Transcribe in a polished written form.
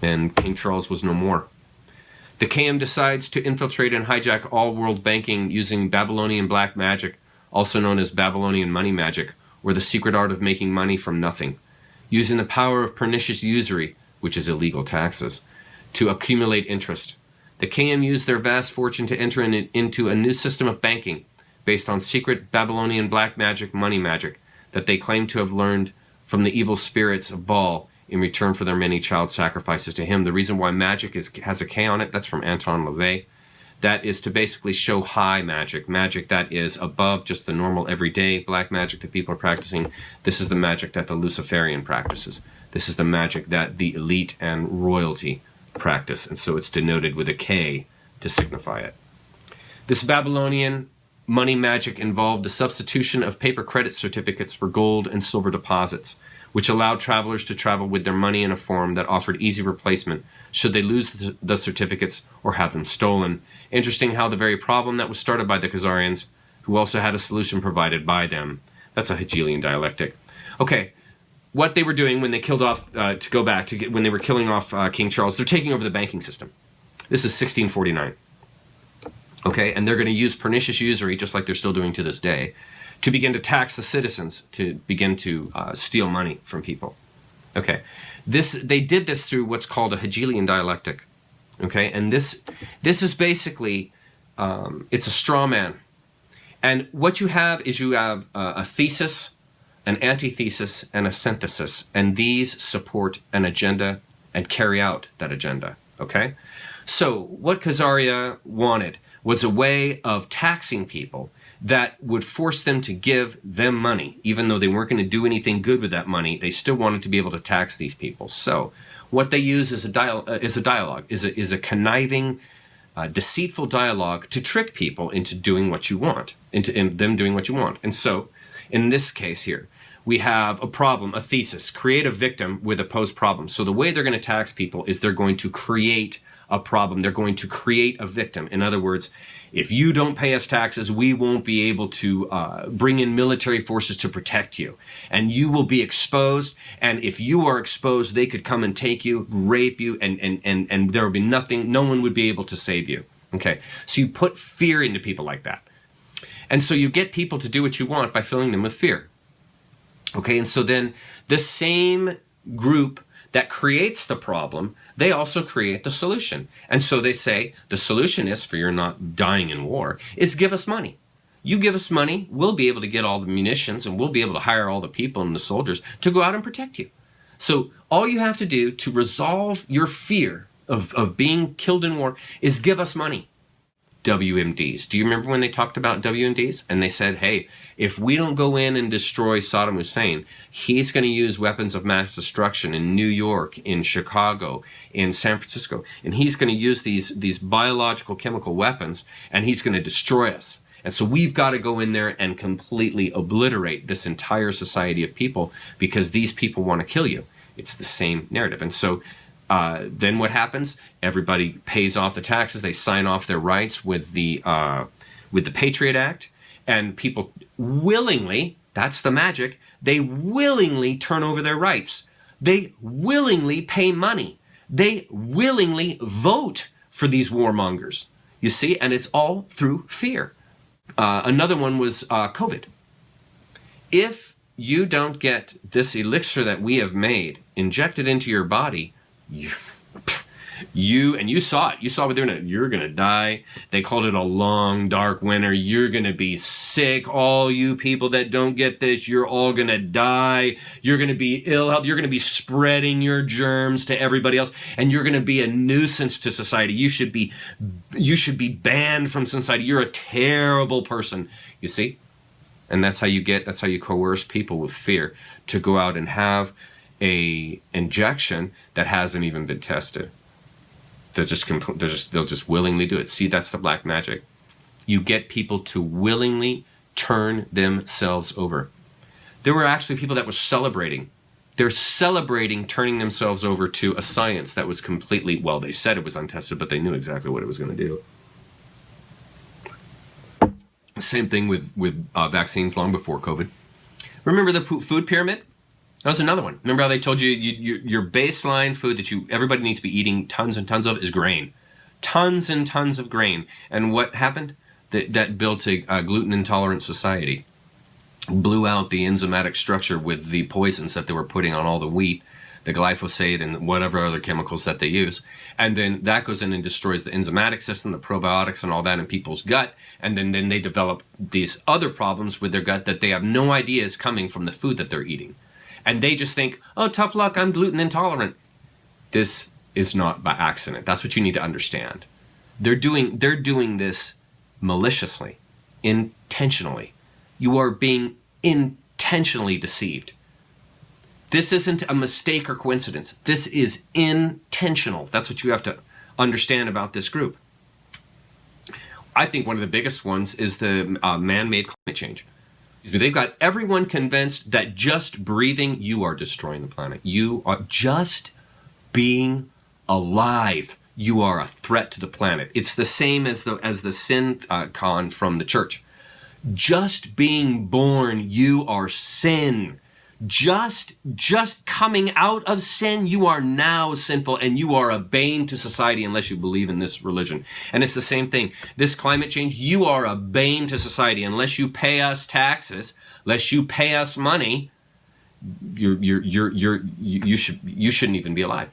and King Charles was no more. The KM decides to infiltrate and hijack all world banking using Babylonian black magic, also known as Babylonian money magic, or the secret art of making money from nothing, using the power of pernicious usury, which is illegal taxes, to accumulate interest. The KM used their vast fortune to enter into a new system of banking based on secret Babylonian black magic money magic that they claim to have learned from the evil spirits of Baal in return for their many child sacrifices to him. The reason why magic has a K on it, that's from Anton LaVey. That is to basically show high magic, magic that is above just the normal everyday black magic that people are practicing. This is the magic that the Luciferian practices. This is the magic that the elite and royalty practice, and so it's denoted with a K to signify it. This Babylonian money magic involved the substitution of paper credit certificates for gold and silver deposits, which allowed travelers to travel with their money in a form that offered easy replacement should they lose the certificates or have them stolen. Interesting how the very problem that was started by the Khazarians, who also had a solution provided by them. That's a Hegelian dialectic. Okay, what they were doing when they killed off, when they were killing off King Charles, they're taking over the banking system. This is 1649. Okay, and they're going to use pernicious usury, just like they're still doing to this day, to begin to tax the citizens, to begin to steal money from people. Okay, they did this through what's called a Hegelian dialectic. Okay, and this is basically, it's a straw man. And what you have is you have a thesis, an antithesis, and a synthesis. And these support an agenda and carry out that agenda. Okay, so what Khazaria wanted was a way of taxing people that would force them to give them money. Even though they weren't going to do anything good with that money, they still wanted to be able to tax these people. So what they use is a conniving, deceitful dialogue to trick people into doing what you want, into them doing what you want. And so in this case here, we have a problem, a thesis, create a victim with a posed problem. So the way they're going to tax people is they're going to create a problem. They're going to create a victim. In other words, if you don't pay us taxes, we won't be able to bring in military forces to protect you. And you will be exposed. And if you are exposed, they could come and take you, rape you, and there would be nothing, no one would be able to save you. Okay, so you put fear into people like that. And so you get people to do what you want by filling them with fear. Okay, and so then the same group that creates the problem, they also create the solution. And so they say, the solution is, for you're not dying in war, is give us money. You give us money, we'll be able to get all the munitions, and we'll be able to hire all the people and the soldiers to go out and protect you. So all you have to do to resolve your fear of being killed in war is give us money. WMDs. Do you remember when they talked about WMDs? And they said, hey, if we don't go in and destroy Saddam Hussein, he's going to use weapons of mass destruction in New York, in Chicago, in San Francisco. And he's going to use these biological chemical weapons, and he's going to destroy us. And so we've got to go in there and completely obliterate this entire society of people because these people want to kill you. It's the same narrative. And so then what happens? Everybody pays off the taxes. They sign off their rights with the Patriot Act, and people willingly, that's the magic, they willingly turn over their rights. They willingly pay money. They willingly vote for these warmongers. You see, and it's all through fear. Another one was COVID. If you don't get this elixir that we have made injected into your body, you saw it. You saw what they're doing. You're going to die. They called it a long, dark winter. You're going to be sick. All you people that don't get this, you're all going to die. You're going to be ill health. You're going to be spreading your germs to everybody else, and you're going to be a nuisance to society. You should be banned from society. You're a terrible person. You see? And that's how you coerce people with fear to go out and have a injection that hasn't even been tested. They'll just willingly do it. See, that's the black magic. You get people to willingly turn themselves over. There were actually people that were celebrating. They're celebrating turning themselves over to a science that was completely, well, they said it was untested, but they knew exactly what it was going to do. Same thing with vaccines long before COVID. Remember the food pyramid? That was another one. Remember how they told you, your baseline food that everybody needs to be eating tons and tons of is grain. Tons and tons of grain. And what happened? That built a gluten-intolerant society. Blew out the enzymatic structure with the poisons that they were putting on all the wheat, the glyphosate and whatever other chemicals that they use. And then that goes in and destroys the enzymatic system, the probiotics and all that in people's gut. And then they develop these other problems with their gut that they have no idea is coming from the food that they're eating. And they just think, oh, tough luck, I'm gluten intolerant. This is not by accident. That's what you need to understand. They're doing this maliciously, intentionally. You are being intentionally deceived. This isn't a mistake or coincidence. This is intentional. That's what you have to understand about this group. I think one of the biggest ones is the man-made climate change. They've got everyone convinced that just breathing, you are destroying the planet. You are just being alive. You are a threat to the planet. It's the same as the sin con from the church. Just being born, you are sin. Just coming out of sin, you are now sinful, and you are a bane to society unless you believe in this religion. And it's the same thing. This climate change, you are a bane to society unless you pay us taxes, unless you pay us money. You shouldn't even be alive.